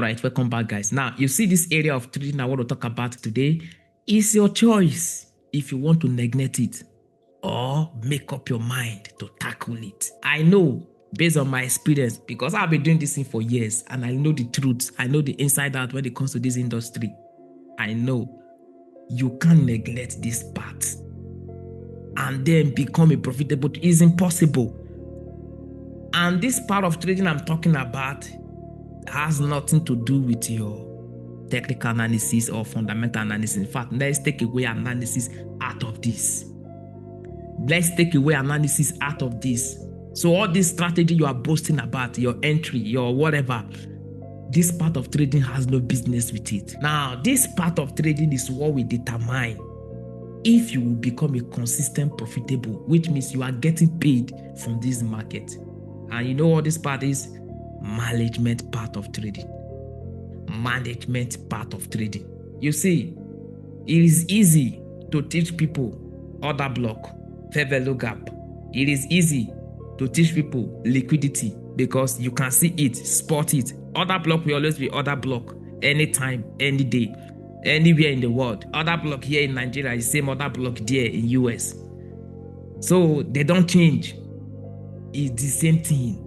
All right, welcome back, guys. Now, you see this area of trading I want to talk about today. It's your choice if you want to neglect it or make up your mind to tackle it. I know based on my experience, because I've been doing this thing for years and I know the truth. I know the inside out when it comes to this industry. I know you can't neglect this part and then become a profitable. It's impossible. And this part of trading I'm talking about has nothing to do with your technical analysis or fundamental analysis. In fact, let's take away analysis out of this. Let's take away analysis out of this. So all this strategy you are boasting about, your entry, your whatever, this part of trading has no business with it. Now, this part of trading is what we determine if you will become a consistent profitable, which means you are getting paid from this market. And you know what this part is? Management part of trading. Management part of trading. You see, it is easy to teach people order block, fair value gap. It is easy to teach people liquidity because you can see it, spot it. Order block will always be order block anytime, any day, anywhere in the world. Order block here in Nigeria is the same order block there in US. So they don't change. It's the same thing.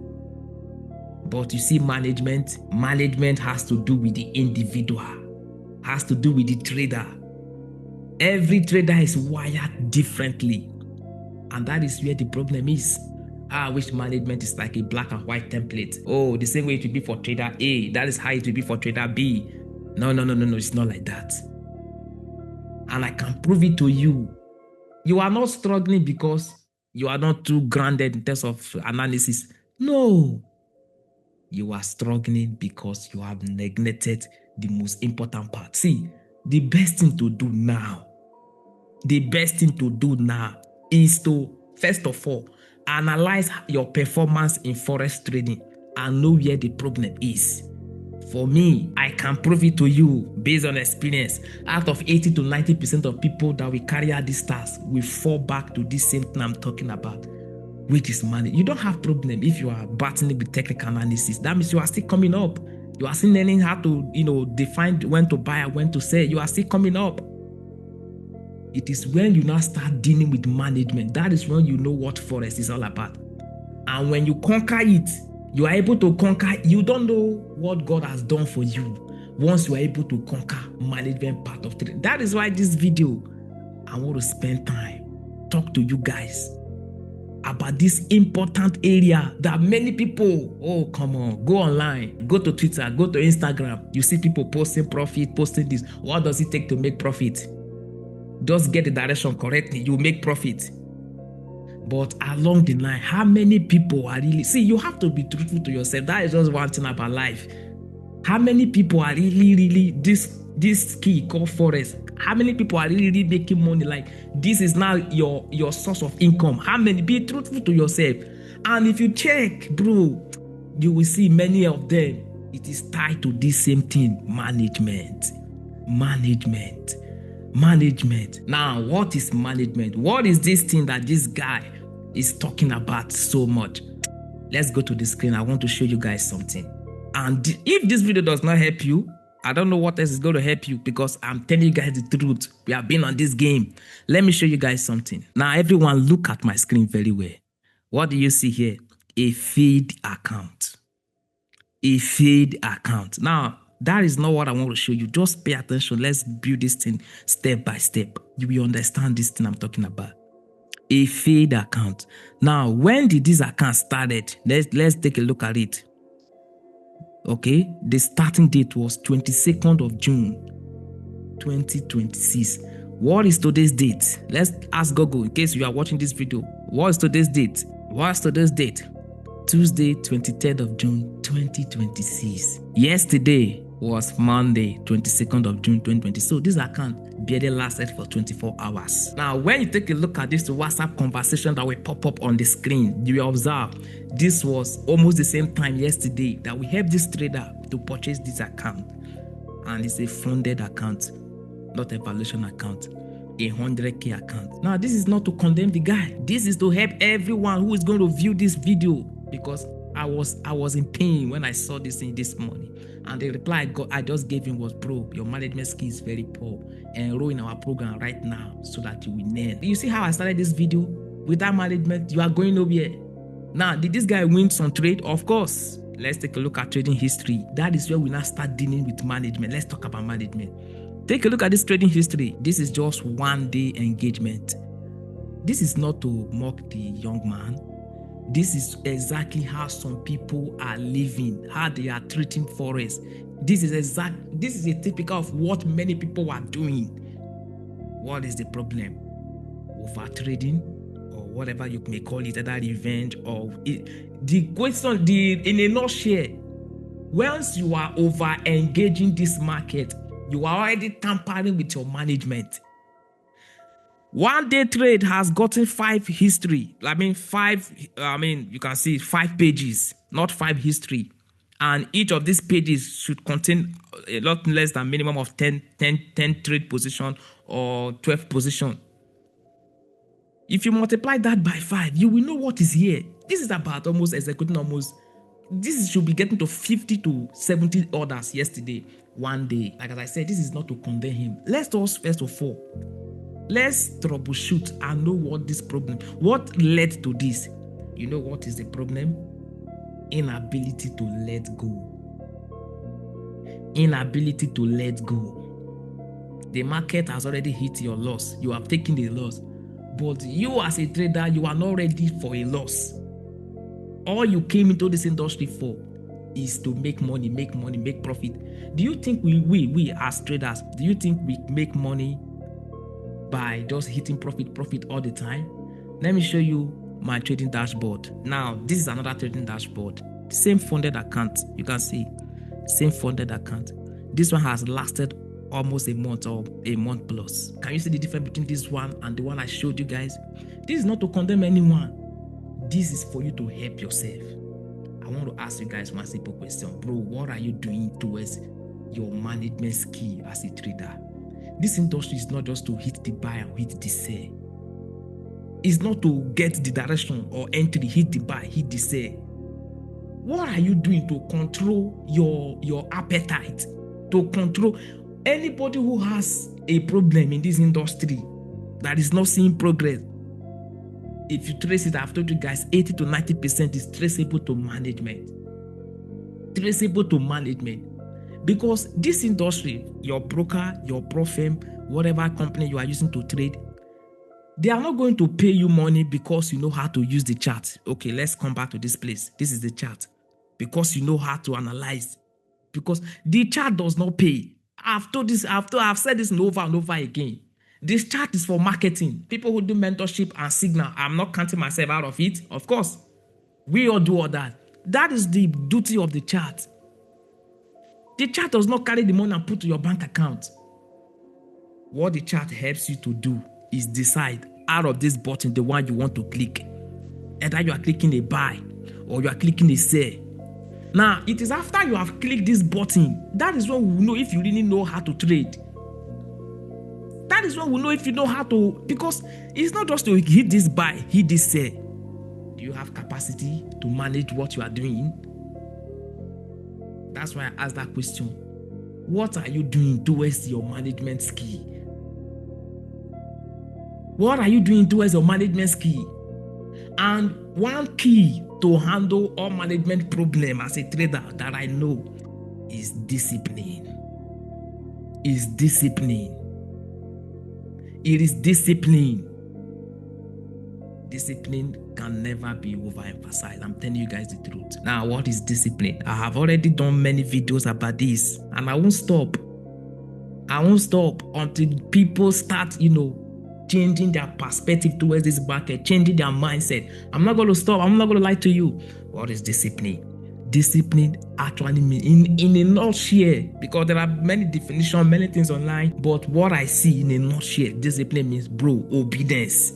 But you see, management has to do with the individual, has to do with the trader. Every trader is wired differently. And that is where the problem is. I wish management is like a black and white template. Oh, the same way it will be for trader A, that is how it will be for trader B. No, it's not like that. And I can prove it to you. You are not struggling because you are not too grounded in terms of analysis. No. You are struggling because you have neglected the most important part. See, the best thing to do now is to, first of all, analyze your performance in forex trading and know where the problem is. For me, I can prove it to you based on experience. Out of 80 to 90% of people that will carry out these tasks will fall back to this same thing I'm talking about, which is money. You don't have problem if you are battling with technical analysis. That means you are still coming up. You are still learning how to, define when to buy and when to sell. You are still coming up. It is when you now start dealing with management. That is when you know what forex is all about. And when you conquer it, you are able to conquer. You don't know what God has done for you once you are able to conquer management part of trading. That is why this video, I want to spend time, talk to you guys about this important area that many people, oh, come on, go online, go to Twitter, go to Instagram. You see people posting profit, posting this. What does it take to make profit? Just get the direction correctly, you make profit. But along the line, how many people are really... See, you have to be truthful to yourself. That is just one thing about life. How many people are really, this key called forex, how many people are really making money? Like, this is now your source of income. How many? Be truthful to yourself. And if you check, bro, you will see many of them, it is tied to this same thing, management. Now, what is management? What is this thing that this guy is talking about so much? Let's go to the screen. I want to show you guys something. And if this video does not help you, I don't know what else is going to help you, because I'm telling you guys the truth. We have been on this game. Let me show you guys something. Now, everyone, look at my screen very well. What do you see here? A feed account. A feed account. Now, that is not what I want to show you. Just pay attention. Let's build this thing step by step. You will understand this thing I'm talking about. A feed account. Now, when did this account started? Let's take a look at it. Okay, the starting date was 22nd of June 2026. What is today's date? Let's ask Google in case you are watching this video. What is today's date? What's today's date? Tuesday, 23rd of June 2026. Yesterday was Monday, 22nd of June 2020. So this account barely lasted for 24 hours. Now, when you take a look at this WhatsApp conversation that will pop up on the screen, you will observe this was almost the same time yesterday that we helped this trader to purchase this account. And it's a funded account, not a valuation account, a 100K account. Now, this is not to condemn the guy. This is to help everyone who is going to view this video, because I was in pain when I saw this thing this morning. And the reply I just gave him was, bro, your management skill is very poor. Enroll in our program right now so that you will learn. You see how I started this video? Without management, you are going nowhere. Now, did this guy win some trade? Of course. Let's take a look at trading history. That is where we now start dealing with management. Let's talk about management. Take a look at this trading history. This is just 1 day engagement. This is not to mock the young man. This is exactly how some people are living, how they are treating forex. This is a typical of what many people are doing. What is the problem? Over trading, or whatever you may call it, either revenge or the question. In a nutshell, once you are over engaging this market, you are already tampering with your management. 1 day trade has gotten 5 history. You can see 5 pages, not 5 history. And each of these pages should contain a lot less than minimum of 10 trade position or 12 position. If you multiply that by 5, you will know what is here. This is about almost executing this should be getting to 50 to 70 orders yesterday, 1 day. Like as I said, this is not to condemn him. Let's first of all, let's troubleshoot and know what this problem, what led to this. You know what is the problem? Inability to let go. Inability to let go. The market has already hit your loss. You have taken the loss. But you as a trader, you are not ready for a loss. All you came into this industry for is to make money, make profit. Do you think we as traders, do you think we make money by just hitting profit all the time? Let me show you my trading dashboard. Now, this is another trading dashboard. Same funded account. You can see, same funded account. This one has lasted almost a month or a month plus. Can you see the difference between this one and the one I showed you guys? This is not to condemn anyone. This is for you to help yourself. I want to ask you guys one simple question. Bro, what are you doing towards your management skill as a trader? This industry is not just to hit the buy and hit the sell. It's not to get the direction or entry, hit the buy, hit the sell. What are you doing to control your appetite? To control anybody who has a problem in this industry that is not seeing progress. If you trace it, I've told you guys, 80 to 90% is traceable to management. Traceable to management. Because this industry, your broker, your pro firm, whatever company you are using to trade, they are not going to pay you money because you know how to use the chart. Okay, let's come back to this place. This is the chart. Because you know how to analyze. Because the chart does not pay. I've said this over and over again. This chart is for marketing. People who do mentorship and signal. I'm not counting myself out of it. Of course, we all do all that. That is the duty of the chart. The chart does not carry the money and put to your bank account. What the chart helps you to do is decide out of this button, the one you want to click. Either you are clicking a buy or you are clicking a sell. Now, it is after you have clicked this button, that is when we will know if you really know how to trade. That is when we know if you know how to, because it's not just to hit this buy, hit this sell. Do you have capacity to manage what you are doing? That's why I asked that question. What are you doing towards your management skill? What are you doing towards your management skill? And one key to handle all management problem as a trader that I know is discipline. Is discipline. It is discipline. Discipline can never be overemphasized. I'm telling you guys the truth. Now, what is discipline? I have already done many videos about this, and I won't stop. I won't stop until people start, changing their perspective towards this market, changing their mindset. I'm not going to stop. I'm not going to lie to you. What is discipline? Discipline actually means, in a nutshell, because there are many definitions, many things online, but what I see in a nutshell, discipline means, bro, obedience.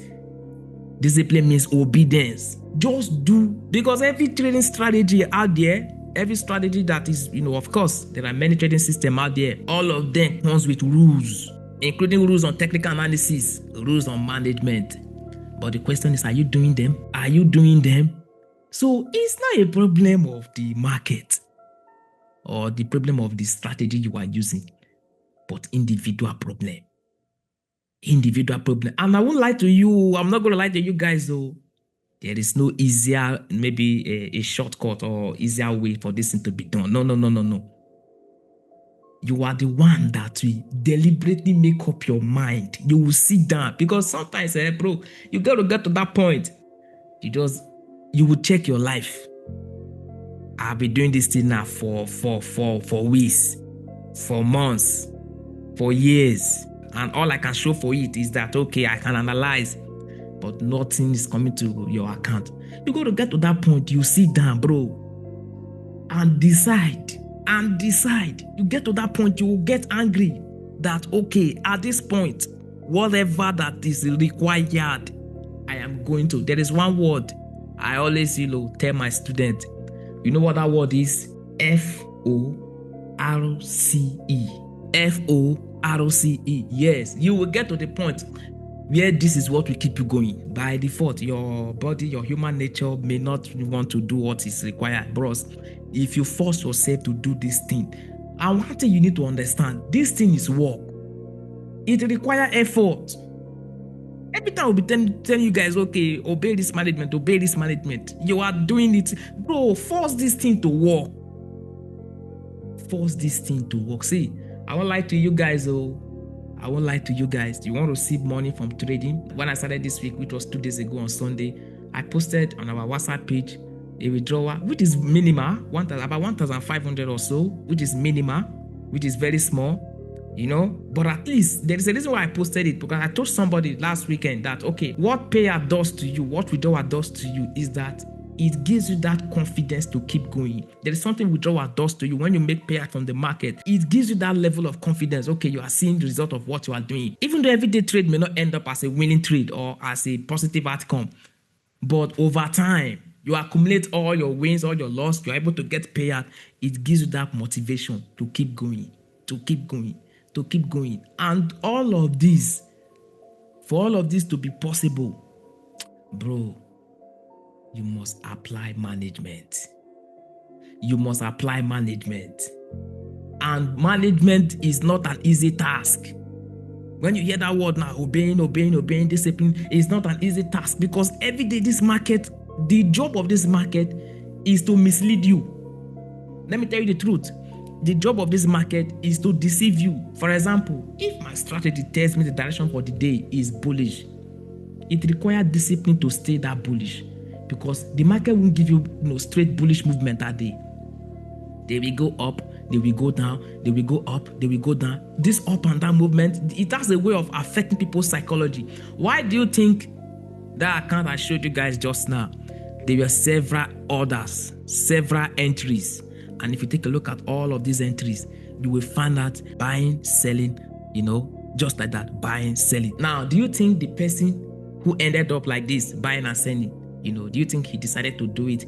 Discipline means obedience. Just do, because every trading strategy out there, every strategy that is, of course, there are many trading systems out there. All of them comes with rules, including rules on technical analysis, rules on management. But the question is, are you doing them? Are you doing them? So it's not a problem of the market or the problem of the strategy you are using, but individual problem. Individual problem. And I won't lie to you. I'm not going to lie to you guys though. There is no easier, maybe a shortcut or easier way for this thing to be done. No, no, no, no, no. You are the one that will deliberately make up your mind. You will sit down because sometimes, bro, you got to get to that point. You will check your life. I've been doing this thing now for weeks, for months, for years. And all I can show for it is that, okay, I can analyze, but nothing is coming to your account. You got to get to that point. You sit down, bro, and decide. You get to that point, you will get angry that, okay, at this point, whatever that is required, I am going to. There is one word I always, tell my students. You know what that word is? F-O-R-C-E. F-O-R-C-E. Yes, you will get to the point where this is what will keep you going. By default, your body, your human nature may not want to do what is required. Bros, if you force yourself to do this thing, and one thing you need to understand, this thing is work. It requires effort. Every time I'll be telling you guys, okay, obey this management. You are doing it. Bro, force this thing to work. See, I won't lie to you guys, You want to receive money from trading? When I started this week, which was 2 days ago on Sunday, I posted on our WhatsApp page a withdrawal, which is minimal, about 1,500 or so, which is minimal, which is very small, But at least there is a reason why I posted it, because I told somebody last weekend that, okay, what payout does to you, what withdrawal does to you is that it gives you that confidence to keep going. There is something withdrawal does to you when you make payout from the market. It gives you that level of confidence. Okay, you are seeing the result of what you are doing. Even though everyday trade may not end up as a winning trade or as a positive outcome, but over time, you accumulate all your wins, all your loss, you're able to get payout. It gives you that motivation to keep going. And all of this, for all of this to be possible, bro, you must apply management. And management is not an easy task. When you hear that word now, obeying, discipline, is not an easy task, because every day this market, the job of this market is to mislead you. Let me tell you the truth. The job of this market is to deceive you. For example, if my strategy tells me the direction for the day is bullish, it requires discipline to stay that bullish, because the market won't give you, straight bullish movement that day. They will go up, they will go down, they will go up, they will go down. This up and down movement, it has a way of affecting people's psychology. Why do you think that account I showed you guys just now, there were several orders, several entries? And if you take a look at all of these entries, you will find out buying, selling, just like that, buying, selling. Now, do you think the person who ended up like this, buying and selling, do you think he decided to do it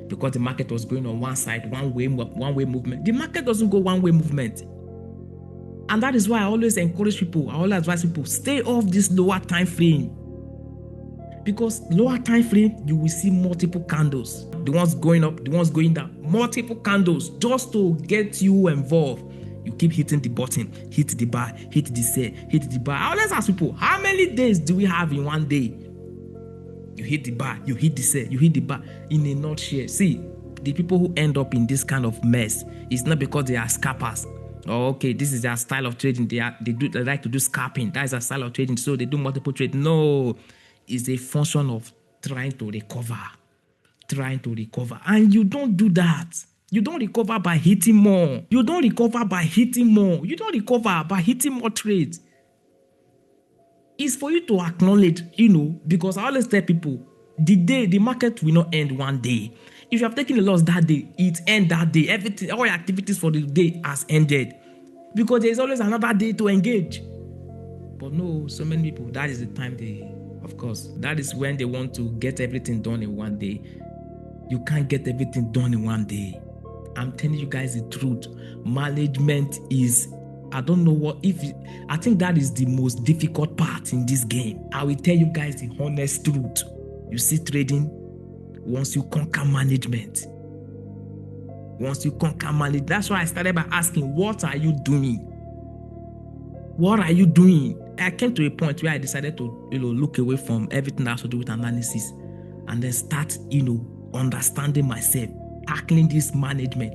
because the market was going on one side, one way movement? The market doesn't go one-way movement. And that is why I always encourage people, I always advise people, stay off this lower time frame. Because lower time frame, you will see multiple candles. The ones going up, the ones going down. Multiple candles just to get you involved. You keep hitting the button, hit the buy, hit the sell, hit the buy. I always ask people, how many days do we have in one day? You hit the buy, you hit the sell, you hit the buy. In a nutshell, see, the people who end up in this kind of mess, it's not because they are scalpers. Oh, okay, this is their style of trading. They like to do scalping. That is a style of trading, so they do multiple trades. No, it's a function of trying to recover. And you don't do that. You don't recover by hitting more. You don't recover by hitting more trades. It's for you to acknowledge, because I always tell people, the market will not end one day. If you have taken a loss that day, it ends that day. Everything, all your activities for the day has ended, because there is always another day to engage. But no, so many people, that is the time that is when they want to get everything done in one day. You can't get everything done in one day. I'm telling you guys the truth. Management is, I think that is the most difficult part in this game. I will tell you guys the honest truth. You see trading, once you conquer management. Once you conquer management, that's why I started by asking, what are you doing? What are you doing? I came to a point where I decided to, look away from everything that has to do with analysis and then start, understanding myself, tackling this management.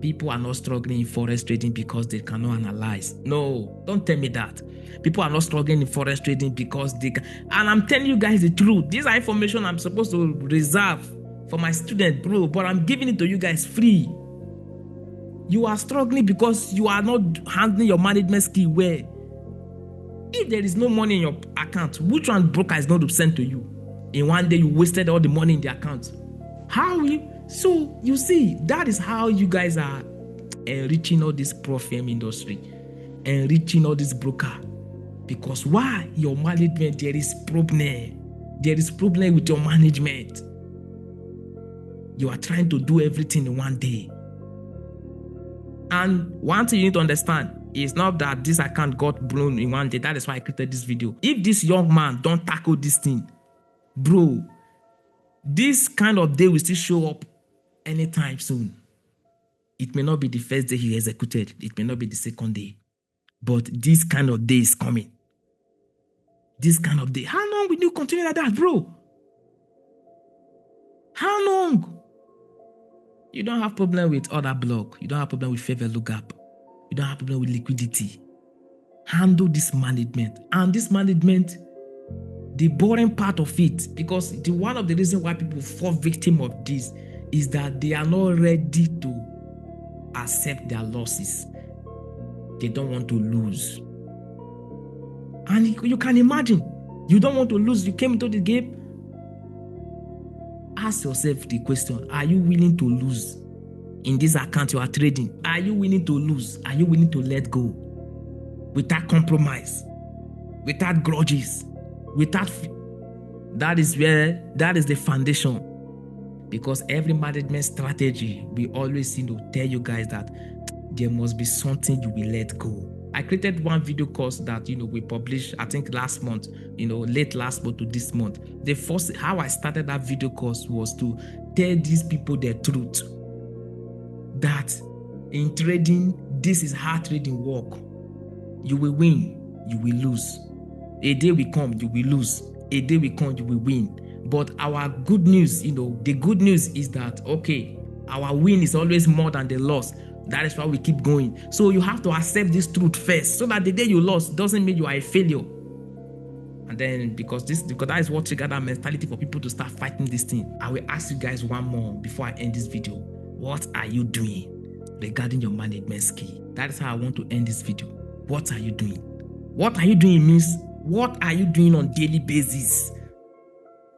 People are not struggling in forex trading because they cannot analyze. No, don't tell me that. People are not struggling in forex trading because they can. And I'm telling you guys the truth. These are information I'm supposed to reserve for my students, bro, but I'm giving it to you guys free. You are struggling because you are not handling your management skill well. If there is no money in your account, which one broker is going to send to you? In one day, you wasted all the money in the account. How will you? So you see, that is how you guys are enriching all this pro firm industry, enriching all this broker. Because why? Your management, there is problem. There is problem with your management. You are trying to do everything in one day. And one thing you need to understand is not that this account got blown in one day. That is why I created this video. If this young man don't tackle this thing, bro, this kind of day will still show up anytime soon. It may not be the first day he executed. It may not be the second day. But this kind of day is coming. This kind of day. How long will you continue like that, bro? How long? You don't have problem with other block. You don't have problem with favor lookup. You don't have problem with liquidity. Handle this management. And this management, the boring part of it, because one of the reasons why people fall victim of this is that they are not ready to accept their losses. They don't want to lose. And you can imagine, you don't want to lose. You came into the game. Ask yourself the question, are you willing to lose in this account you are trading? Are you willing to lose? Are you willing to let go? Without compromise, without grudges, that is the foundation. Because every management strategy, we always tell you guys that there must be something you will let go. I created one video course that we published, I think last month, late last month to this month. The first, how I started that video course was to tell these people the truth. That in trading, this is how trading work. You will win, you will lose. A day will come, you will lose. A day will come, you will win. But our good news, the good news is that, okay, our win is always more than the loss. That is why we keep going. So you have to accept this truth first, so that the day you lost doesn't mean you are a failure. And then because that is what triggered that mentality for people to start fighting this thing. I will ask you guys one more before I end this video. What are you doing regarding your management skill? That is how I want to end this video. What are you doing? What are you doing means what are you doing on daily basis?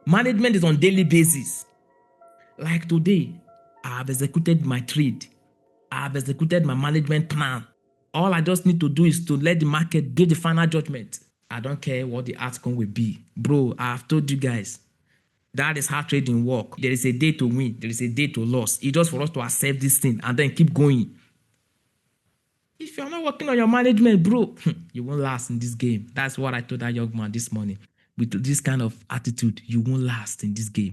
Management is on daily basis. Like today, I have executed my trade. I have executed my management plan. All I just need to do is to let the market give the final judgment. I don't care what the outcome will be. Bro, I have told you guys, that is how trading works. There is a day to win. There is a day to lose. It's just for us to accept this thing and then keep going. If you're not working on your management, bro, you won't last in this game. That's what I told that young man this morning. With this kind of attitude, you won't last in this game.